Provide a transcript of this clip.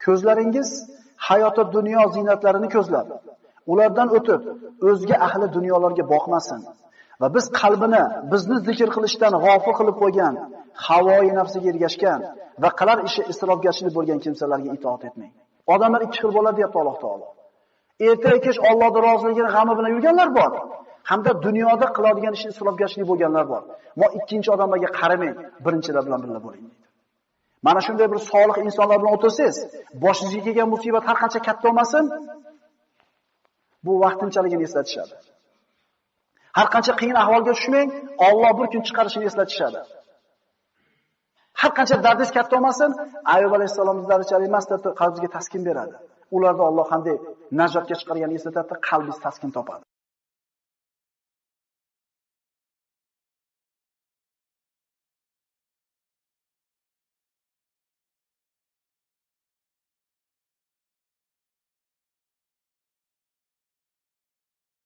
Ko'zlaringiz hayoti dunyo ziynatlarini ko'zlab, ulardan o'tib, o'zga ahli dunyolarga boqmasin. Va biz qalbini bizni zikr qilishdan g'ofil qilib qo'ygan, havoyi nafsiga ergashgan va qilar ishi isrofgarchilik bo'lgan kimsalarga itoat etmang. Odamlar ikki xil bo'ladi, deyapti Alloh taolo. Ertaga kech Allohning roziligini g'ami bilan yurganlar bor, hamda dunyoda qiladigan ishi isrofgarchilik bo'lganlar bor. Va ikkinchi odamlarga qaramang, birinchilar bilan birga bo'ling deydi. Mana shunday bir solih insonlar bilan o'tirsangiz, boshingizga kelgan musibat har qancha katta bo'lmasin, bu vaqtinchaligini eslatishadi. Har qancha qiyin ahvolga tushmang, Alloh bir kun chiqarishini eslatishadi. Har qancha dardingiz katta bo'lmasin, Ayyub alayhisolamning darajasi emas, qalbingizga taskin beradi. Ularda Alloh qanday najotga chiqarganini eslatadi, qalbingiz taskin topadi.